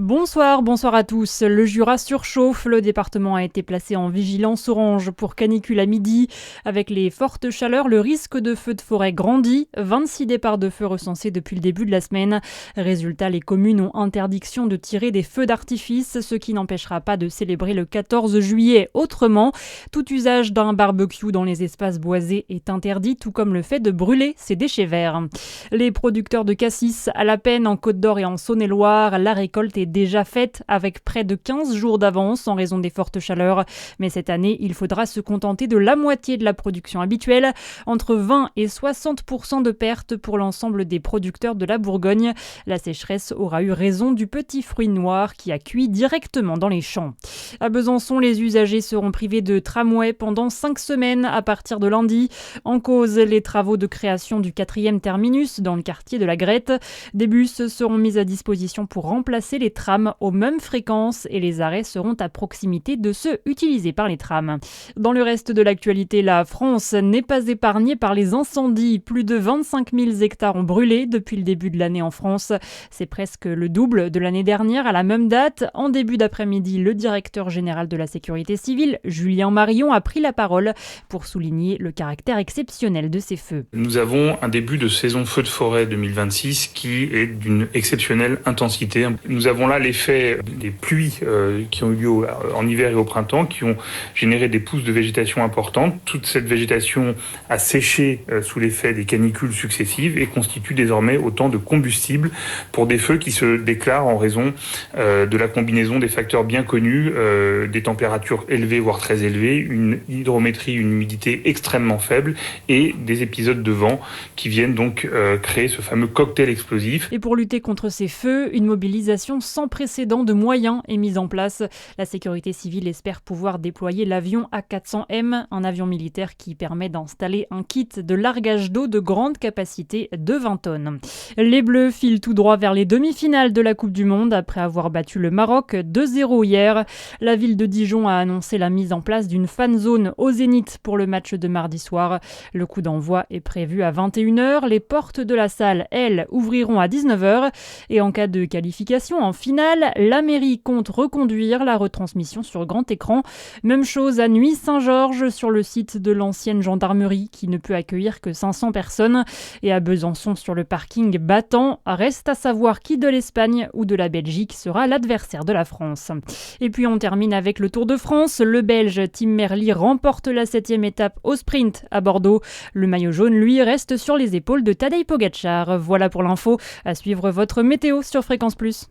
Bonsoir à tous. Le Jura surchauffe. Le département a été placé en vigilance orange pour canicule à midi. Avec les fortes chaleurs, le risque de feux de forêt grandit. 26 départs de feu recensés depuis le début de la semaine. Résultat, les communes ont interdiction de tirer des feux d'artifice, ce qui n'empêchera pas de célébrer le 14 juillet autrement. Tout usage d'un barbecue dans les espaces boisés est interdit, tout comme le fait de brûler ses déchets verts. Les producteurs de cassis à la peine en Côte-d'Or et en Saône-et-Loire, la récolte est déjà faite avec près de 15 jours d'avance en raison des fortes chaleurs. Mais cette année, il faudra se contenter de la moitié de la production habituelle, entre 20 et 60% de pertes pour l'ensemble des producteurs de la Bourgogne. La sécheresse aura eu raison du petit fruit noir qui a cuit directement dans les champs. À Besançon, les usagers seront privés de tramway pendant 5 semaines à partir de lundi. En cause, les travaux de création du 4e terminus dans le quartier de la Grette. Des bus seront mis à disposition pour remplacer les trams aux mêmes fréquences et les arrêts seront à proximité de ceux utilisés par les trams. Dans le reste de l'actualité, la France n'est pas épargnée par les incendies. Plus de 25 000 hectares ont brûlé depuis le début de l'année en France. C'est presque le double de l'année dernière à la même date. En début d'après-midi, le directeur général de la sécurité civile, Julien Marillon, a pris la parole pour souligner le caractère exceptionnel de ces feux. Nous avons un début de saison feu de forêt 2026 qui est d'une exceptionnelle intensité. Nous avons là l'effet des pluies qui ont eu lieu en hiver et au printemps, qui ont généré des pousses de végétation importantes. Toute cette végétation a séché sous l'effet des canicules successives et constitue désormais autant de combustible pour des feux qui se déclarent en raison de la combinaison des facteurs bien connus, des températures élevées voire très élevées, une hydrométrie, une humidité extrêmement faible et des épisodes de vent qui viennent donc créer ce fameux cocktail explosif. Et pour lutter contre ces feux, une mobilisation sans précédent de moyens est mise en place. La sécurité civile espère pouvoir déployer l'avion A400M, un avion militaire qui permet d'installer un kit de largage d'eau de grande capacité de 20 tonnes. Les Bleus filent tout droit vers les demi-finales de la Coupe du Monde après avoir battu le Maroc 2-0 hier. La ville de Dijon a annoncé la mise en place d'une fan zone au Zénith pour le match de mardi soir. Le coup d'envoi est prévu à 21h. Les portes de la salle, elles, ouvriront à 19h. Et en cas de qualification en finale, la mairie compte reconduire la retransmission sur grand écran. Même chose à Nuits-Saint-Georges sur le site de l'ancienne gendarmerie qui ne peut accueillir que 500 personnes. Et à Besançon sur le parking battant, reste à savoir qui de l'Espagne ou de la Belgique sera l'adversaire de la France. Et puis on termine avec le Tour de France. Le Belge Tim Merlier remporte la 7e étape au sprint à Bordeaux. Le maillot jaune, lui, reste sur les épaules de Tadej Pogačar. Voilà pour l'info. À suivre votre météo sur Fréquence Plus.